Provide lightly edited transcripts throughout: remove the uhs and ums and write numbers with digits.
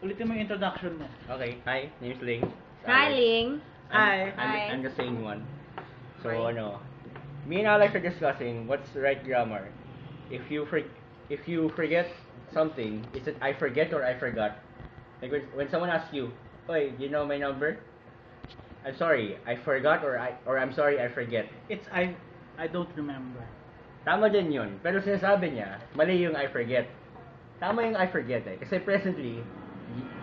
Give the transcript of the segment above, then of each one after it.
Ulitin mo yung introduction mo. Okay, hi, name's Ling. Hi, Ling. Hi. Hi. I'm the same one. So, Hi. me and Alex are discussing what's the right grammar. If you forget something, is it I forget or I forgot? Like when someone asks you, "Oy, do you know my number?" I'm sorry, I forgot or I'm sorry, I forget. It's I don't remember. Tama din yun. Pero sinasabi niya, mali yung I forget. Tama yung I forget eh. Kasi presently,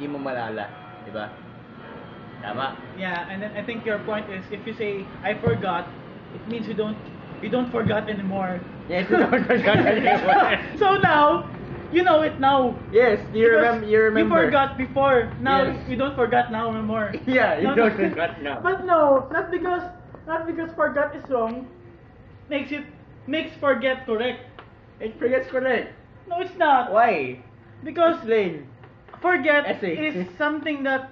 di mo malala. Di ba? Tama? Yeah, and then I think your point is if you say I forgot, it means you don't forget anymore. Yes, you don't forget anymore. So now, you know it now. Yes, you remember. You You forgot before. Now Yes. you don't forget now anymore. Yeah, you No, don't no. forget now. But no, not because forgot is wrong. Makes forget correct. It forgets correct. No, it's not. Why? Because Explain. forget Essay. is something that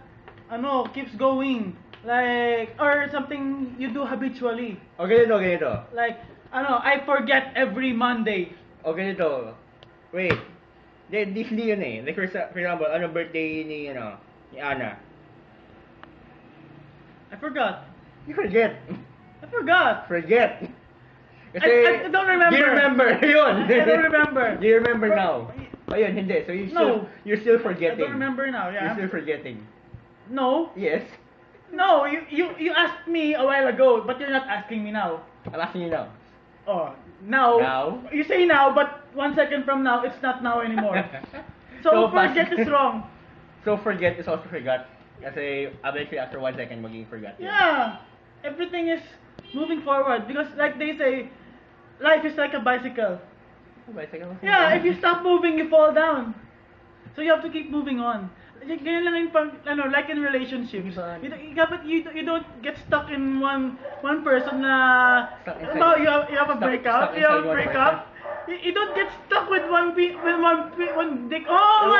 keeps going, like, or something you do habitually, O ganito. like I forget every Monday. O ganito. Wait. Hindi yun eh. Like for example, ano birthday ni Ana? I forgot. You forget. Forget. I don't remember. Do you remember? Yun. I don't remember. Do you remember now? Ayun, hindi. So you're still I forgetting. don't remember now. Yeah. You're still forgetting. No. Yes. No. You asked me a while ago, but you're not asking me now. I'm asking you now. Oh, now. Now? You say now, but 1 second from now, it's not now anymore. So forget is wrong. So forget is also forgot. Kasi eventually after 1 second magiging forgot. yun. Yeah, everything is moving forward because, like they say, life is like a bicycle. Bicycle? Yeah, if you stop moving, you fall down. So you have to keep moving on. Ganyan lang yung like in relationships. You don't get stuck in one person na Stuck inside- you have a stuck- breakup. stuck You have inside a one breakup. You don't get stuck with one dick. Oh,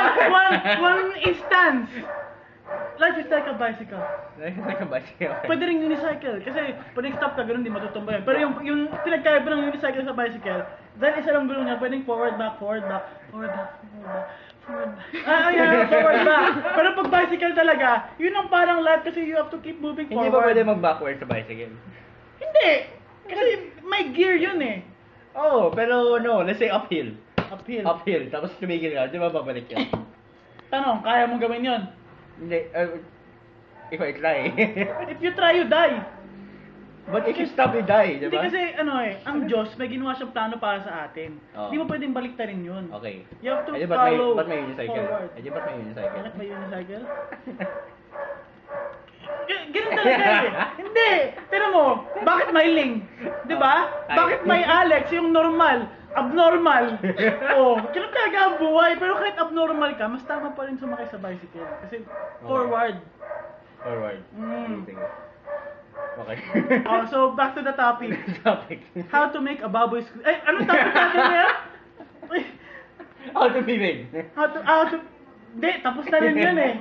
one instance. Life is like a bicycle. Like a bicycle. Pwede rin unicycle. Kasi pag nag-stop ka, ganun, di matutumba yan. Pero yung pinagkaiba ng unicycle sa bicycle, dahil isa lang gulong niya, pwedeng forward, back. Forward, back. Forward, back. Forward, back. Pero pag bicycle talaga, yun ang parang life kasi you have to keep moving Hindi forward. ba pwede mag-backward sa bicycle? Hindi! Kasi may gear yun eh. Oh, pero no, let's say uphill. Uphill. Uphill, tapos tumigil ka, di ba babalik yan? Tanong, kaya mong gawin yun? Hindi, if I try. If you try, you die. But if you stop, you die, di Hindi ba? kasi ang Diyos may ginawa siyang plano para sa atin. Oo. Hindi mo pwedeng baliktarin yun. Okay. You have to Eh, di follow ba't may unicycle? forward. Eh, di ba't may unicycle? Bakit may unicycle? Ganun talaga eh. Hindi. Pero mo, bakit may Ling? Di ba? Ay. Bakit may Alex, yung normal? Abnormal. Oh, ganun talaga ang buhay. Pero kahit abnormal ka, mas tama pa rin sumakay sa bicycle. Kasi forward. Forward. Mm. Sige. Okay. Oh, so back to the topic. Topic. How to make a baboy squid. Ay, anong topic natin ngayon? Ay, How to be made. how to, hindi, tapos na rin yun eh.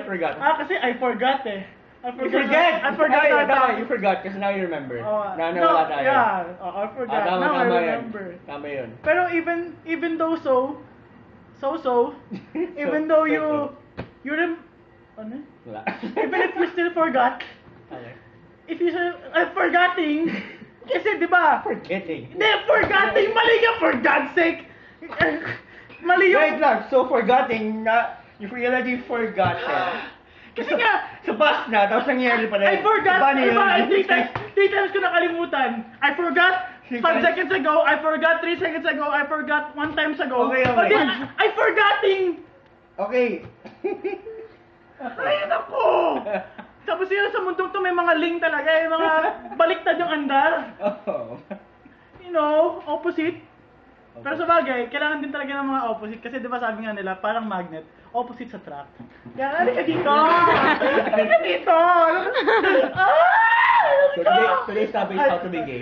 Forgot. Kasi I forgot eh. I You forgot. forget! I forgot Ay, our tama, topic. you forgot kasi now you remember. Oh, Na nawala tayo. Yeah, I forgot. Tama, Now I tama remember. Yan. Tama yun. Pero even though even though you ano? Wala. Even if you still forgot, Okay. if you still, forgetting, kasi di ba? Forgetting. Hindi, forgetting, mali ka for God's sake. Mali Wait yung, lang, so forgetting na, you already forgotten. kasi nga, Sa past na, tapos nangyari pala I forgot, Paano yun? three times ko nakalimutan. I forgot 5 Three seconds ago, I forgot 3 seconds ago, I forgot 1 times ago. Okay. But then, I forgetting! Okay. Ay, naku! Tapos yun, sa mundong to may mga link talaga, yung mga baliktad yung andar. Oh. You know, opposite. Pero sa bagay, kailangan din talaga ng mga opposite kasi di ba sabi nga nila, parang magnet, opposite sa track. Kaya halika dito! Halika dito! So today's topic is how to be gay.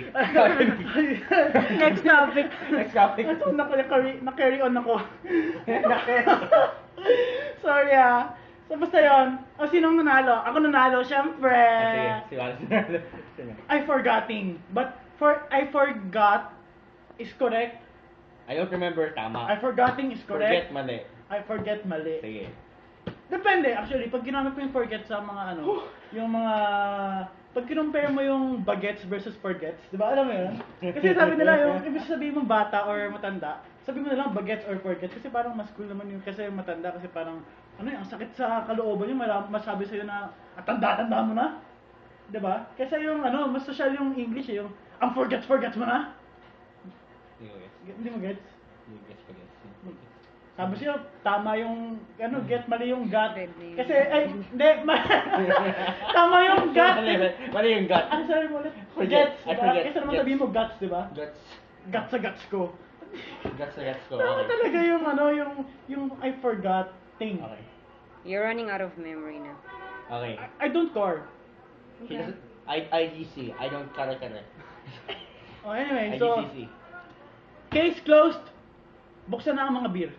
Next topic. Next topic. Ito, na-carry on ako. Sorry ah. So basta yun. O sinong nanalo? Ako nanalo, syempre. Sige, si Wallace. Sige. I forgetting. But I forgot is correct. I don't remember, tama. I forgetting is correct. Forget, mali. I forget mali. Sige. Depende, actually. Pag ginamit mo yung forget sa mga ano, yung mga... Pag kinumpare mo yung bagets versus forgets, di ba? Alam mo yun? Kasi sabi nila yung, ibig sabihin mo bata or matanda, sabi mo na lang bagets or forgets kasi parang mas cool naman yung, kasi yung matanda kasi parang, ano yun, ang sakit sa kalooban yung masabi sa'yo na, tanda-tanda mo na. Di ba? Kasi yung ano, mas social yung English eh, yung, ang forgets mo na. Hindi ko gets. Hindi mo gets? Hindi ko gets. Sabi siya, tama yung, ano, get, mali yung got. Hindi. Kasi, ay, hindi, tama yung got. Mali yung gut. Ano sabi mo ulit? Forget. Gets, I diba? forget. Kasi naman Gets. sabihin mo guts, di ba? Guts. Guts sa guts ko. Guts na guts ko. Tama Okay. talaga yung, ano, yung I forgot thing. Okay. You're running out of memory now. Okay. I don't core. He doesn't, IGC. I don't kare. Oh, anyway, so, IGCC. case closed. Buksan na ang mga beer.